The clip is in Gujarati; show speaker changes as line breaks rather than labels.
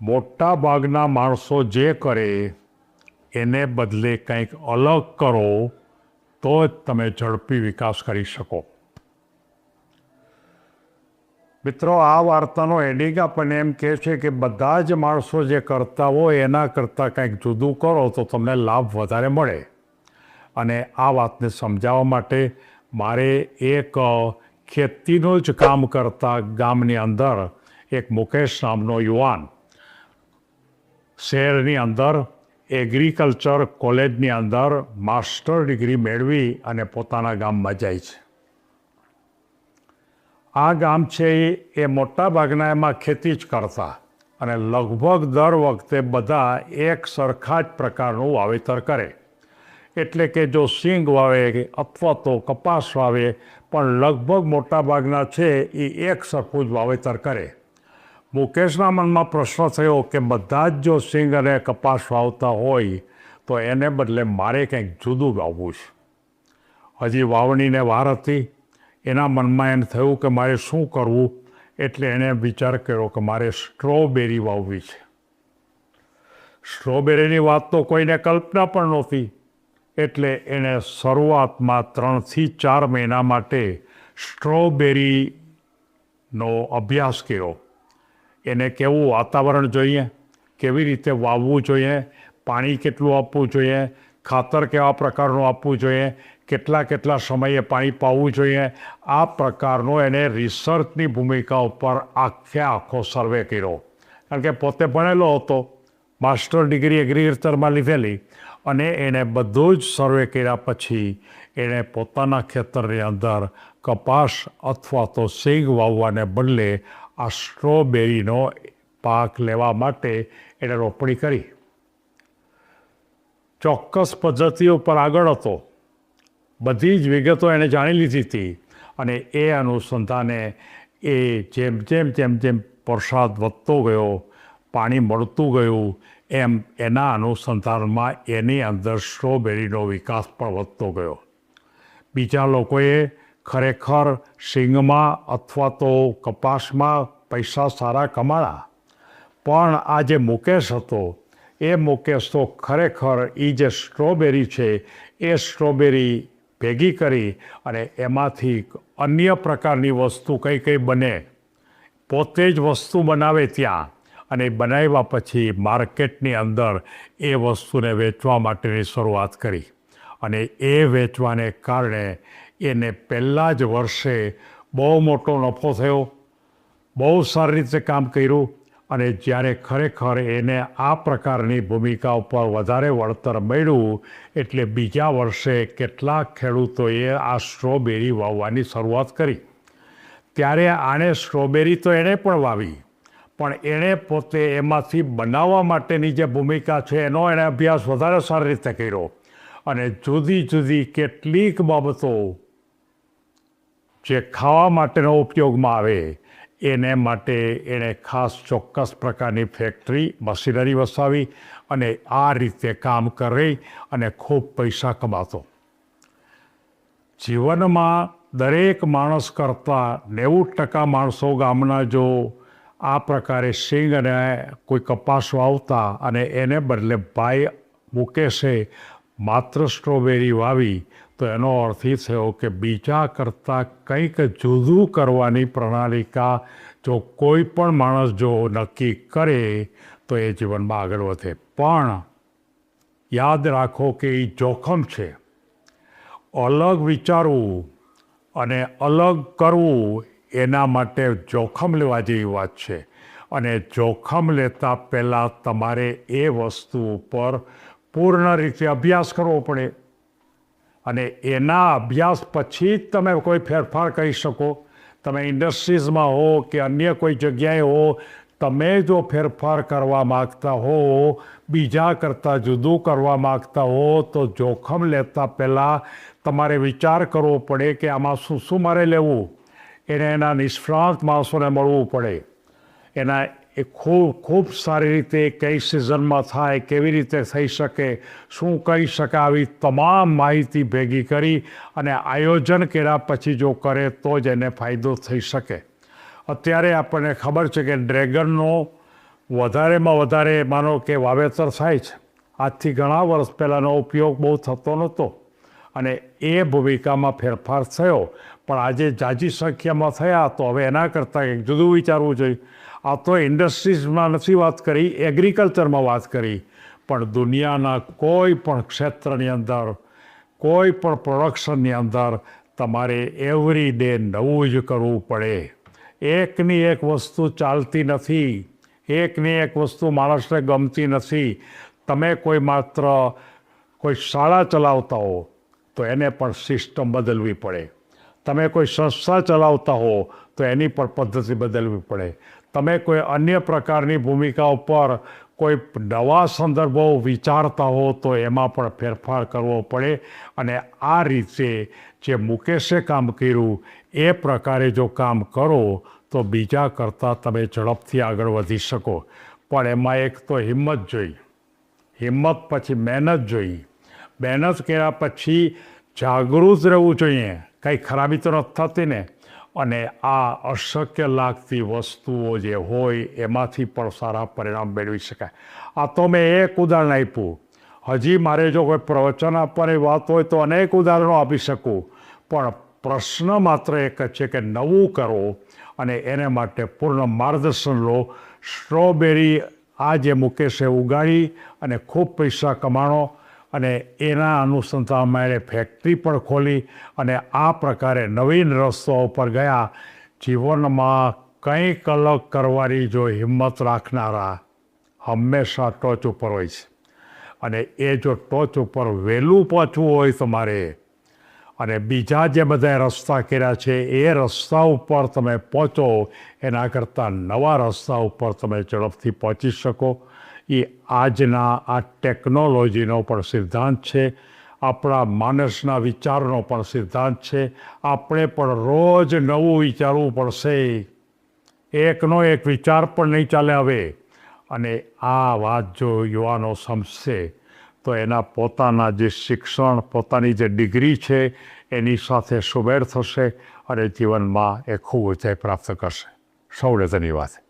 મોટા ભાગના માણસો જે કરે એને બદલે કંઈક અલગ કરો તો જ તમે ઝડપી વિકાસ કરી શકો. મિત્રો, આ વાર્તાનો એન્ડિંગ આપણને એમ કહે છે કે બધા જ માણસો જે કરતા હોય એના કરતાં કંઈક જુદું કરો તો તમને લાભ વધારે મળે. અને આ વાતને સમજાવવા માટે મારે એક ખેતીનું જ કામ કરતા ગામની અંદર એક મુકેશ નામનો યુવાન શહેરની અંદર એગ્રીકલ્ચર કોલેજની અંદર માસ્ટર ડિગ્રી મેળવી અને પોતાના ગામમાં જાય છે. આ ગામ છે એ મોટા ભાગના એમાં ખેતી જ કરતા અને લગભગ દર વખતે બધા એક સરખા જ પ્રકારનું વાવેતર કરે. એટલે કે જો સિંગ વાવે અથવા તો કપાસ વાવે, પણ લગભગ મોટા ભાગના છે એ એક સરખું જ વાવેતર કરે. મુકેશના મનમાં પ્રશ્ન થયો કે બધા જ જો સિંગ અને કપાસ વાવતા હોય તો એને બદલે મારે કંઈક જુદું વાવવું છે. હજી વાવણીને વાર હતી. એના મનમાં એમ થયું કે મારે શું કરવું, એટલે એણે વિચાર કર્યો કે મારે સ્ટ્રોબેરી વાવવી છે. સ્ટ્રોબેરીની વાત તો કોઈને કલ્પના પણ નહોતી, એટલે એણે શરૂઆતમાં 3 થી 4 મહિના માટે સ્ટ્રોબેરીનો અભ્યાસ કર્યો. એને કેવું વાતાવરણ જોઈએ, કેવી રીતે વાવવું જોઈએ, પાણી કેટલું આપવું જોઈએ, ખાતર કેવા પ્રકારનું આપવું જોઈએ, કેટલા સમયે પાણી પાવું જોઈએ. આ પ્રકારનો એને રિસર્ચની ભૂમિકા ઉપર આખો સર્વે કર્યો. કારણ કે પોતે ભણેલો હતો, માસ્ટર ડિગ્રી એગ્રીકલ્ચરમાં લીધેલી, અને એણે બધું જ સર્વે કર્યા પછી એણે પોતાના ખેતરની અંદર કપાસ અથવા તો સિંગ વાવવાને બદલે આ સ્ટ્રોબેરીનો પાક લેવા માટે એણે રોપણી કરી. ચોક્કસ પદ્ધતિઓ પર આગળ હતો. બધી જ વિગતો એણે જાણી લીધી હતી અને એ અનુસંધાને એ જેમ વરસાદ વધતો ગયો, પાણી મળતું ગયું, એમ એના અનુસંધાનમાં એની અંદર સ્ટ્રોબેરીનો વિકાસ પણ વધતો ગયો. બીજા લોકોએ ખરેખર સિંગમાં અથવા તો કપાસમાં પૈસા સારા કમાયા, પણ આ જે મુકેશ હતો એ મુકેશ તો ખરેખર એ જે સ્ટ્રોબેરી છે એ સ્ટ્રોબેરી ભેગી કરી અને એમાંથી અન્ય પ્રકારની વસ્તુ કઈ બને, પોતે જ વસ્તુ બનાવે ત્યાં, અને બનાવ્યા પછી માર્કેટની અંદર એ વસ્તુને વેચવા માટેની શરૂઆત કરી. અને એ વેચવાને કારણે એને પહેલાં જ વર્ષે બહુ મોટો નફો થયો, બહુ સારી રીતે કામ કર્યું. અને જ્યારે ખરેખર એને આ પ્રકારની ભૂમિકા ઉપર વધારે વળતર મળ્યું, એટલે બીજા વર્ષે કેટલાક ખેડૂતોએ આ સ્ટ્રોબેરી વાવવાની શરૂઆત કરી. ત્યારે આણે સ્ટ્રોબેરી તો એણે પણ વાવી, પણ એણે પોતે એમાંથી બનાવવા માટેની જે ભૂમિકા છે એનો એણે અભ્યાસ વધારે સારી રીતે કર્યો. અને જુદી કેટલીક બાબતો જે ખાવા માટેનો ઉપયોગમાં આવે એને માટે એણે ખાસ ચોક્કસ પ્રકારની ફેક્ટરી, મશીનરી વસાવી અને આ રીતે કામ કરી અને ખૂબ પૈસા કમાતો. જીવનમાં દરેક માણસ કરતાં 90% માણસો ગામના જો આ પ્રકારે સિંગ અને કોઈ કપાસ વાવતા અને એને બદલે ભાઈ મુકેશે માત્ર સ્ટ્રોબેરી વાવી, તો એનો અર્થ એ થયો કે બીજા કરતાં કંઈક જુદું કરવાની પ્રણાલિકા જો કોઈ પણ માણસ જો નક્કી કરે તો એ જીવનમાં આગળ વધે. પણ યાદ રાખો કે એ જોખમ છે. અલગ વિચારવું અને અલગ કરવું એના માટે જોખમ લેવા જેવી વાત છે. અને જોખમ લેતા પહેલાં તમારે એ વસ્તુ ઉપર પૂર્ણ રીતે અભ્યાસ કરવો પડે. અને એના અભ્યાસ પછી જ તમે કોઈ ફેરફાર કરી શકો. તમે ઇન્ડસ્ટ્રીઝમાં હો કે અન્ય કોઈ જગ્યાએ હો, તમે જો ફેરફાર કરવા માગતા હો, બીજા કરતાં જુદું કરવા માગતા હો, તો જોખમ લેતા પહેલાં તમારે વિચાર કરવો પડે કે આમાં શું મારે લેવું. એના નિષ્ણાત માણસોને મળવું પડે. એના એ ખૂબ સારી રીતે કઈ સિઝનમાં થાય, કેવી રીતે થઈ શકે, શું કરી શકે, આવી તમામ માહિતી ભેગી કરી અને આયોજન કર્યા પછી જો કરે તો જ એને ફાયદો થઈ શકે. અત્યારે આપણને ખબર છે કે ડ્રેગનનો વધારેમાં વધારે માનો કે વાવેતર થાય છે, આજથી ઘણા વર્ષ પહેલાંનો ઉપયોગ બહુ થતો નહોતો અને એ ભૂમિકામાં ફેરફાર થયો, પણ આજે જાજી સંખ્યામાં થયા તો હવે એના કરતાં એક જુદું વિચારવું જોઈએ. આ તો ઇન્ડસ્ટ્રીઝમાં નથી વાત કરી, એગ્રીકલ્ચરમાં વાત કરી, પણ દુનિયાના કોઈ પણ ક્ષેત્રની અંદર, કોઈ પણ પ્રોડક્શનની અંદર તમારે એવરી ડે નવું જ કરવું પડે. એકની એક વસ્તુ ચાલતી નથી, એકની એક વસ્તુ માણસને ગમતી નથી. તમે કોઈ માત્ર કોઈ શાળા ચલાવતા હો તો એને પણ સિસ્ટમ બદલવી પડે. તમે કોઈ સંસ્થા ચલાવતા હો તો એની પણ પદ્ધતિ બદલવી પડે. તમે કોઈ અન્ય પ્રકારની ભૂમિકા ઉપર કોઈ નવા સંદર્ભો વિચારતા હો તો એમાં પણ ફેરફાર કરવો પડે. અને આ રીતે જે મુકેશે કામ કર્યું એ પ્રકારે જો કામ કરો તો બીજા કરતાં તમે ઝડપથી આગળ વધી શકો. પણ એમાં એક તો હિંમત જોઈએ, હિંમત પછી મહેનત જોઈએ. મહેનત કર્યા પછી જાગૃત રહેવું જોઈએ, કંઈ ખરાબી તો નથી થતી ને. અને આ અશક્ય લાગતી વસ્તુઓ જે હોય એમાંથી પણ સારા પરિણામ મેળવી શકાય. આ તો મેં એક ઉદાહરણ આપ્યું. હજી મારે જો કોઈ પ્રવચન આપવાની વાત હોય તો અનેક ઉદાહરણો આપી શકું, પણ પ્રશ્ન માત્ર એક જ છે કે નવું કરો અને એને માટે પૂર્ણ માર્ગદર્શન લો. સ્ટ્રોબેરી આ જે મુકેશે ઉગાડી અને ખૂબ પૈસા કમાણો અને એના અનુસંધાનમાં એણે ફેક્ટરી પણ ખોલી અને આ પ્રકારે નવીન રસ્તાઓ ઉપર ગયા. જીવનમાં કંઈક અલગ કરવાની જો હિંમત રાખનારા હંમેશા ટોચ ઉપર હોય છે. અને એ જો ટોચ ઉપર વહેલું પહોંચવું હોય તમારે, અને બીજા જે બધા રસ્તા કર્યા છે એ રસ્તા ઉપર તમે પહોંચો એના કરતાં નવા રસ્તા ઉપર તમે ઝડપથી પહોંચી શકો. એ આજના આ ટેકનોલોજીનો પણ સિદ્ધાંત છે, આપણા માણસના વિચારનો પણ સિદ્ધાંત છે. આપણે પણ રોજ નવું વિચારવું પડશે, એકનો એક વિચાર પણ નહીં ચાલે હવે. અને આ વાત જો યુવાનો સમજશે તો એના પોતાના જે શિક્ષણ, પોતાની જે ડિગ્રી છે એની સાથે સુમેળ થશે અને જીવનમાં એ ખૂબ ઊંચાઈ પ્રાપ્ત કરશે. સૌને ધન્યવાદ.